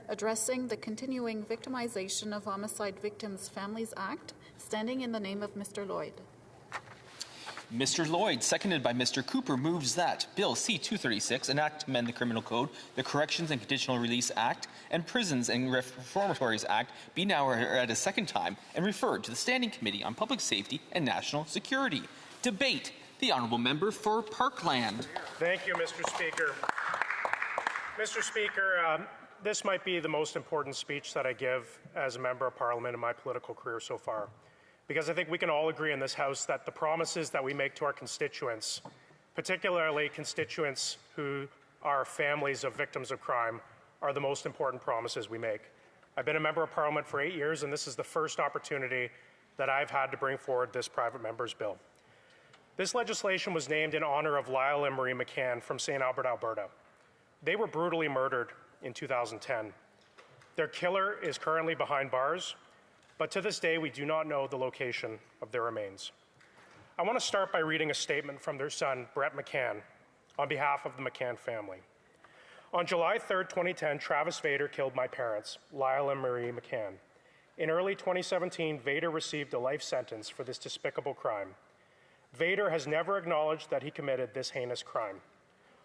addressing the Continuing Victimization of Homicide Victims' Families Act, standing in the name of Mr. Lloyd. Mr. Lloyd, seconded by Mr. Cooper, moves that Bill C-236, an act to amend the Criminal Code, the Corrections and Conditional Release Act, and Prisons and Reformatories Act, be now read a second time and referred to the Standing Committee on Public Safety and National Security. Debate. The Honourable Member for Parkland. Thank you, Mr. Speaker. Mr. Speaker, this might be the most important speech that I give as a Member of Parliament in my political career so far, because I think we can all agree in this House that the promises that we make to our constituents, particularly constituents who are families of victims of crime, are the most important promises we make. I've been a Member of Parliament for 8 years, and this is the first opportunity that I've had to bring forward this private member's bill. This legislation was named in honour of Lyle and Marie McCann from St. Albert, Alberta. They were brutally murdered in 2010. Their killer is currently behind bars, but to this day we do not know the location of their remains. I want to start by reading a statement from their son, Brett McCann, on behalf of the McCann family. On July 3, 2010, Travis Vader killed my parents, Lyle and Marie McCann. In early 2017, Vader received a life sentence for this despicable crime. Vader has never acknowledged that he committed this heinous crime.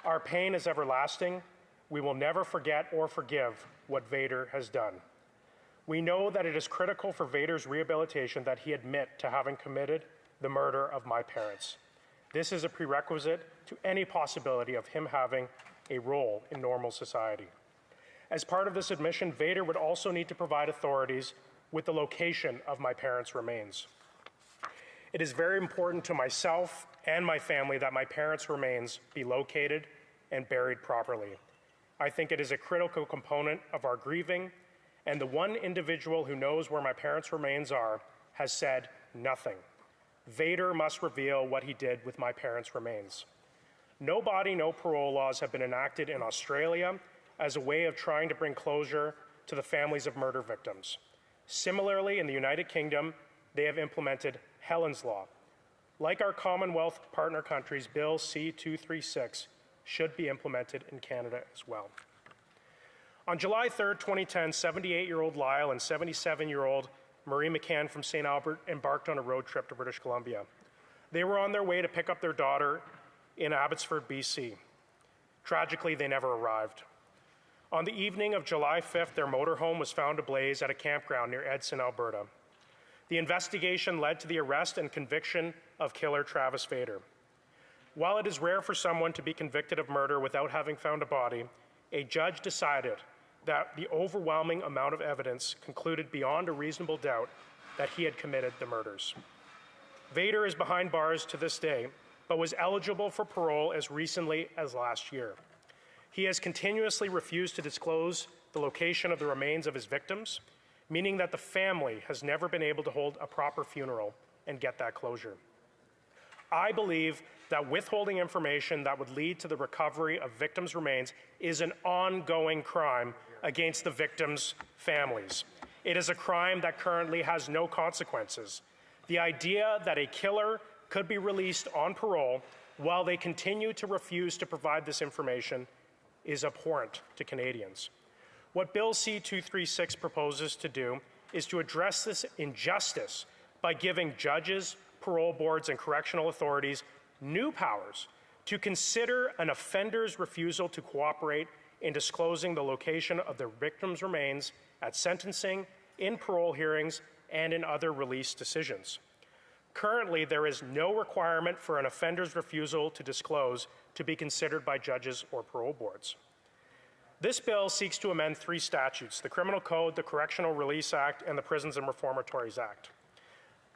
Our pain is everlasting. We will never forget or forgive what Vader has done. We know that it is critical for Vader's rehabilitation that he admit to having committed the murder of my parents. This is a prerequisite to any possibility of him having a role in normal society. As part of this admission, Vader would also need to provide authorities with the location of my parents' remains. It is very important to myself and my family that my parents' remains be located and buried properly. I think it is a critical component of our grieving, and the one individual who knows where my parents' remains are has said nothing. Vader must reveal what he did with my parents' remains. No body, no parole laws have been enacted in Australia as a way of trying to bring closure to the families of murder victims. Similarly, in the United Kingdom, they have implemented McCanns Law. Like our Commonwealth partner countries, Bill C-236 should be implemented in Canada as well. On July 3, 2010, 78-year-old Lyle and 77-year-old Marie McCann from St. Albert embarked on a road trip to British Columbia. They were on their way to pick up their daughter in Abbotsford, BC. Tragically, they never arrived. On the evening of July 5th, their motorhome was found ablaze at a campground near Edson, Alberta. The investigation led to the arrest and conviction of killer Travis Vader. While it is rare for someone to be convicted of murder without having found a body, a judge decided that the overwhelming amount of evidence concluded beyond a reasonable doubt that he had committed the murders. Vader is behind bars to this day, but was eligible for parole as recently as last year. He has continuously refused to disclose the location of the remains of his victims, meaning that the family has never been able to hold a proper funeral and get that closure. I believe that withholding information that would lead to the recovery of victims' remains is an ongoing crime against the victims' families. It is a crime that currently has no consequences. The idea that a killer could be released on parole while they continue to refuse to provide this information is abhorrent to Canadians. What Bill C-236 proposes to do is to address this injustice by giving judges, parole boards, and correctional authorities new powers to consider an offender's refusal to cooperate in disclosing the location of their victims' remains at sentencing, in parole hearings, and in other release decisions. Currently, there is no requirement for an offender's refusal to disclose to be considered by judges or parole boards. This bill seeks to amend 3 statutes: the Criminal Code, the Correctional Release Act, and the Prisons and Reformatories Act.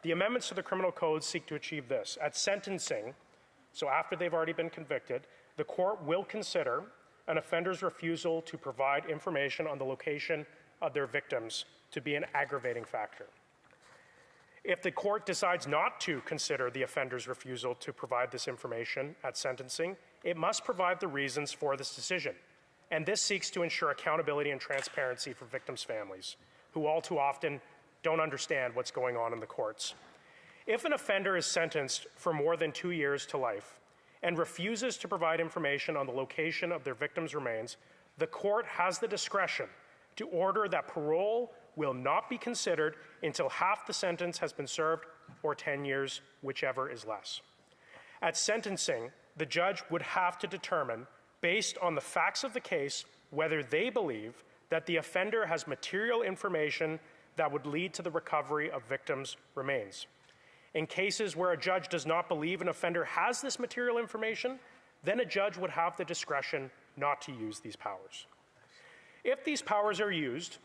The amendments to the Criminal Code seek to achieve this. At sentencing, so after they've already been convicted, the court will consider an offender's refusal to provide information on the location of their victims to be an aggravating factor. If the court decides not to consider the offender's refusal to provide this information at sentencing, it must provide the reasons for this decision. And this seeks to ensure accountability and transparency for victims' families, who all too often don't understand what's going on in the courts. If an offender is sentenced for more than 2 years to life and refuses to provide information on the location of their victims' remains, the court has the discretion to order that parole will not be considered until half the sentence has been served or 10 years, whichever is less. At sentencing, the judge would have to determine, based on the facts of the case, whether they believe that the offender has material information that would lead to the recovery of victims' remains. In cases where a judge does not believe an offender has this material information, then a judge would have the discretion not to use these powers. If these powers are used,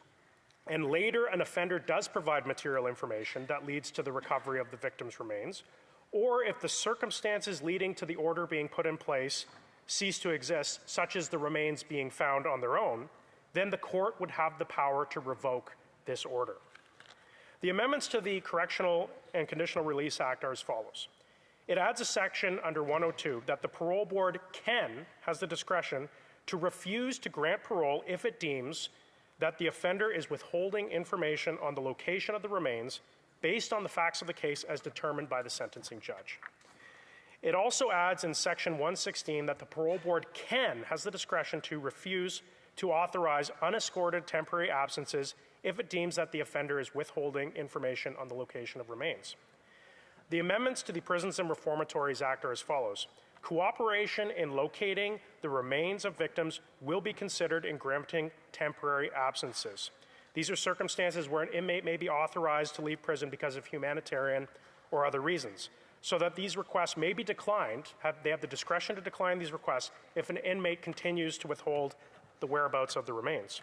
and later an offender does provide material information that leads to the recovery of the victim's remains, or if the circumstances leading to the order being put in place cease to exist, such as the remains being found on their own, then the court would have the power to revoke this order. The amendments to the Correctional and Conditional Release Act are as follows. It adds a section under 102 that the parole board has the discretion to refuse to grant parole if it deems that the offender is withholding information on the location of the remains based on the facts of the case as determined by the sentencing judge. It also adds in section 116 that the parole board has the discretion to refuse to authorize unescorted temporary absences if it deems that the offender is withholding information on the location of remains. The amendments to the Prisons and Reformatories Act are as follows. Cooperation in locating the remains of victims will be considered in granting temporary absences. These are circumstances where an inmate may be authorized to leave prison because of humanitarian or other reasons, so that these requests may be declined. They have the discretion to decline these requests if an inmate continues to withhold the whereabouts of the remains.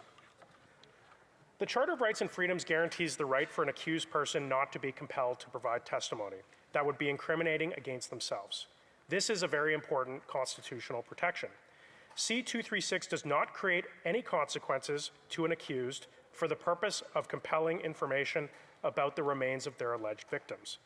The Charter of Rights and Freedoms guarantees the right for an accused person not to be compelled to provide testimony that would be incriminating against themselves. This is a very important constitutional protection. C-236 does not create any consequences to an accused for the purpose of compelling information about the remains of their alleged victims.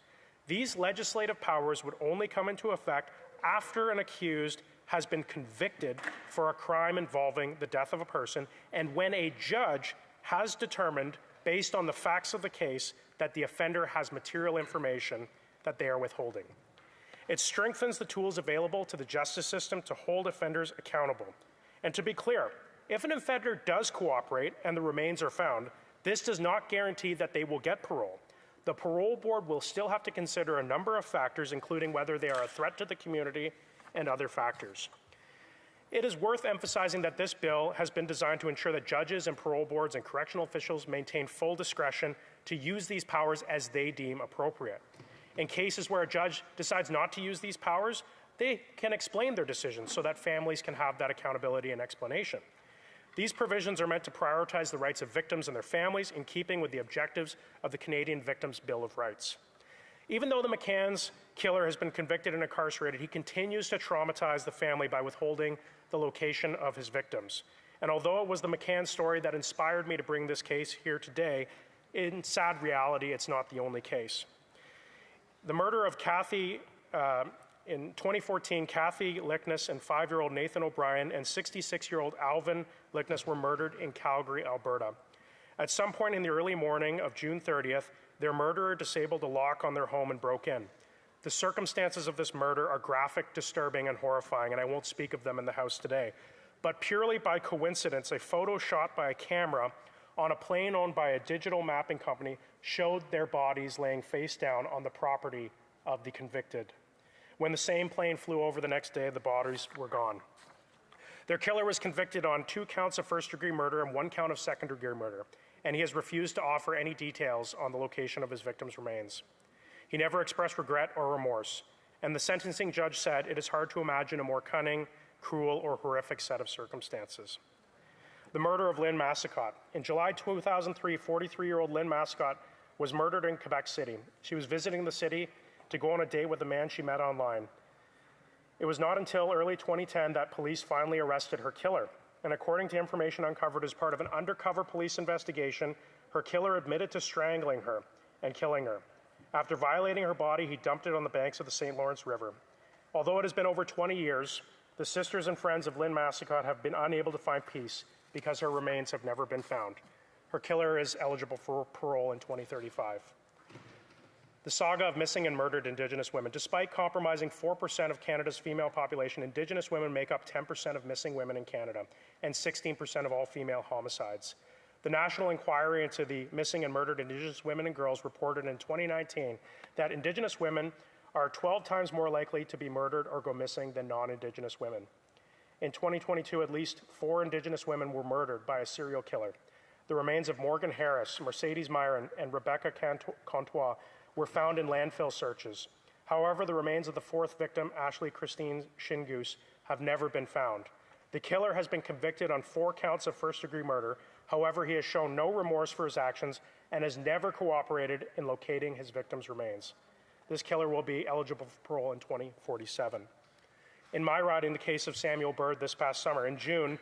These legislative powers would only come into effect after an accused has been convicted for a crime involving the death of a person and when a judge has determined, based on the facts of the case, that the offender has material information that they are withholding. It strengthens the tools available to the justice system to hold offenders accountable. And to be clear, if an offender does cooperate and the remains are found, this does not guarantee that they will get parole. The parole board will still have to consider a number of factors, including whether they are a threat to the community and other factors. It is worth emphasizing that this bill has been designed to ensure that judges and parole boards and correctional officials maintain full discretion to use these powers as they deem appropriate. In cases where a judge decides not to use these powers, they can explain their decisions so that families can have that accountability and explanation. These provisions are meant to prioritize the rights of victims and their families in keeping with the objectives of the Canadian Victims' Bill of Rights. Even though the McCanns killer has been convicted and incarcerated, he continues to traumatize the family by withholding the location of his victims. And although it was the McCann story that inspired me to bring this case here today, in sad reality, it's not the only case. The murder of Kathy, in 2014, Kathy Lickness and 5-year-old Nathan O'Brien and 66-year-old Alvin Lickness were murdered in Calgary, Alberta. At some point in the early morning of June 30th, their murderer disabled a lock on their home and broke in. The circumstances of this murder are graphic, disturbing, and horrifying, and I won't speak of them in the House today. But purely by coincidence, a photo shot by a camera on a plane owned by a digital mapping company showed their bodies laying face down on the property of the convicted. When the same plane flew over the next day, the bodies were gone. Their killer was convicted on 2 counts of first-degree murder and 1 count of second-degree murder, and he has refused to offer any details on the location of his victim's remains. He never expressed regret or remorse, and the sentencing judge said it is hard to imagine a more cunning, cruel, or horrific set of circumstances. The murder of Lynn Massicotte. In July 2003, 43-year-old Lynn Massicotte was murdered in Quebec City. She was visiting the city to go on a date with a man she met online. It was not until early 2010 that police finally arrested her killer. And according to information uncovered as part of an undercover police investigation, her killer admitted to strangling her and killing her. After violating her body, he dumped it on the banks of the St. Lawrence River. Although it has been over 20 years, the sisters and friends of Lynn Massicotte have been unable to find peace because her remains have never been found. Her killer is eligible for parole in 2035. The saga of missing and murdered Indigenous women. Despite compromising 4% of Canada's female population, Indigenous women make up 10% of missing women in Canada and 16% of all female homicides. The National Inquiry into the Missing and Murdered Indigenous Women and Girls reported in 2019 that Indigenous women are 12 times more likely to be murdered or go missing than non-Indigenous women. In 2022, at least 4 Indigenous women were murdered by a serial killer. The remains of Morgan Harris, Mercedes Myron, and Rebecca Contois were found in landfill searches. However, the remains of the 4th victim, Ashley Christine Shingoose, have never been found. The killer has been convicted on 4 counts of first-degree murder. However, he has shown no remorse for his actions and has never cooperated in locating his victims' remains. This killer will be eligible for parole in 2047. In my riding, the case of Samuel Bird this past summer, in June,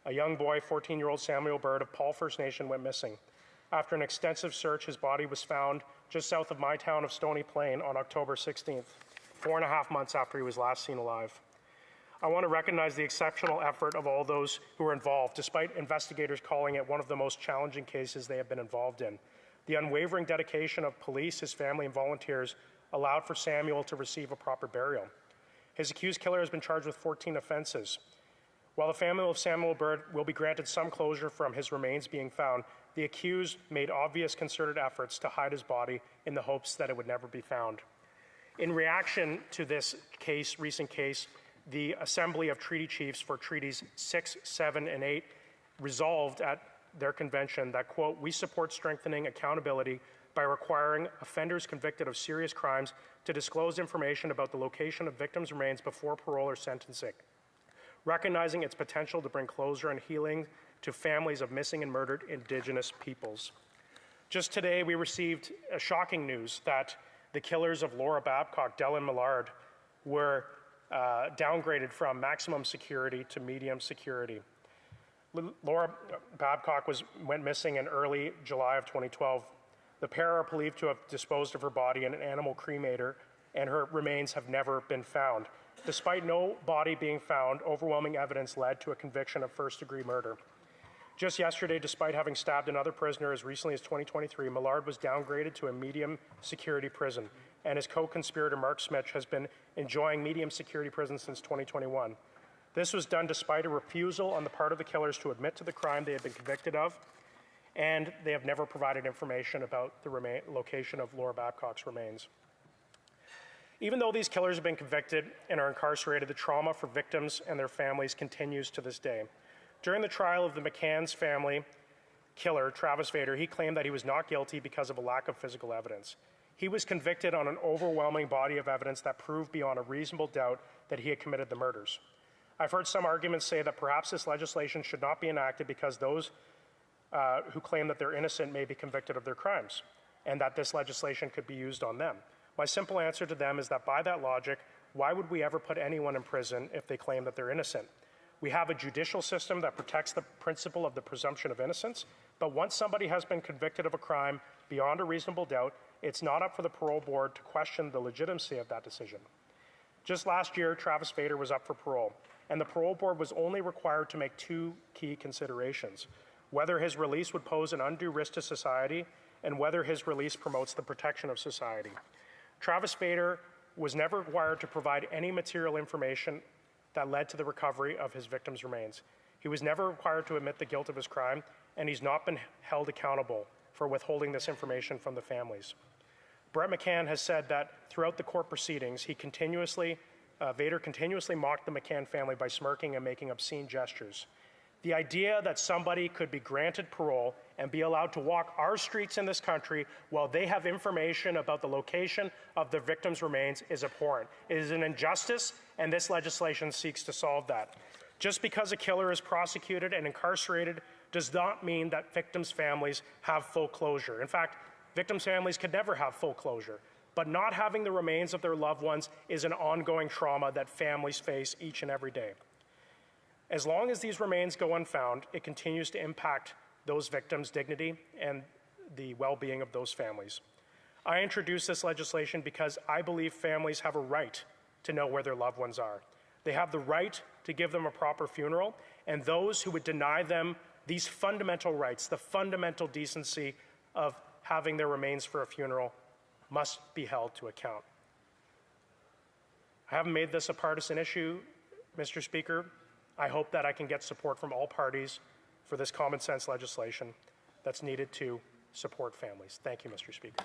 a young boy, 14-year-old Samuel Bird of Paul First Nation, went missing. After an extensive search, his body was found just south of my town of Stony Plain on October 16th, 4.5 months after he was last seen alive. I want to recognize the exceptional effort of all those who were involved, despite investigators calling it one of the most challenging cases they have been involved in. The unwavering dedication of police, his family, and volunteers allowed for Samuel to receive a proper burial. His accused killer has been charged with 14 offenses. While the family of Samuel Bird will be granted some closure from his remains being found, the accused made obvious concerted efforts to hide his body in the hopes that it would never be found. In reaction to this recent case, the Assembly of Treaty Chiefs for Treaties 6, 7, and 8 resolved at their convention that, quote, "We support strengthening accountability by requiring offenders convicted of serious crimes to disclose information about the location of victims' remains before parole or sentencing, recognizing its potential to bring closure and healing to families of missing and murdered Indigenous peoples." Just today, we received shocking news that the killers of Laura Babcock, Dell and Millard, were downgraded from maximum security to medium security. Laura Babcock went missing in early July of 2012. The pair are believed to have disposed of her body in an animal cremator, and her remains have never been found. Despite no body being found, overwhelming evidence led to a conviction of first-degree murder. Just yesterday, despite having stabbed another prisoner as recently as 2023, Millard was downgraded to a medium security prison, and his co-conspirator Mark Smith has been enjoying medium security prison since 2021. This was done despite a refusal on the part of the killers to admit to the crime they had been convicted of, and they have never provided information about the location of Laura Babcock's remains. Even though these killers have been convicted and are incarcerated, the trauma for victims and their families continues to this day. During the trial of the McCann's family killer, Travis Vader, he claimed that he was not guilty because of a lack of physical evidence. He was convicted on an overwhelming body of evidence that proved beyond a reasonable doubt that he had committed the murders. I've heard some arguments say that perhaps this legislation should not be enacted because those who claim that they're innocent may be convicted of their crimes, and that this legislation could be used on them. My simple answer to them is that by that logic, why would we ever put anyone in prison if they claim that they're innocent? We have a judicial system that protects the principle of the presumption of innocence, but once somebody has been convicted of a crime beyond a reasonable doubt, it's not up for the parole board to question the legitimacy of that decision. Just last year, Travis Vader was up for parole, and the parole board was only required to make 2 key considerations: whether his release would pose an undue risk to society, and whether his release promotes the protection of society. Travis Vader was never required to provide any material information that led to the recovery of his victims' remains. He was never required to admit the guilt of his crime, and he's not been held accountable for withholding this information from the families. Brett McCann has said that throughout the court proceedings, Vader continuously mocked the McCann family by smirking and making obscene gestures. The idea that somebody could be granted parole and be allowed to walk our streets in this country while they have information about the location of the victims' remains is abhorrent. It is an injustice, and this legislation seeks to solve that. Just because a killer is prosecuted and incarcerated does not mean that victims' families have full closure. In fact, victims' families could never have full closure. But not having the remains of their loved ones is an ongoing trauma that families face each and every day. As long as these remains go unfound, it continues to impact those victims' dignity and the well-being of those families. I introduced this legislation because I believe families have a right to know where their loved ones are. They have the right to give them a proper funeral, and those who would deny them these fundamental rights, the fundamental decency of having their remains for a funeral, must be held to account. I haven't made this a partisan issue, Mr. Speaker. I hope that I can get support from all parties for this common sense legislation. that's needed to support families. Thank you, Mr. Speaker.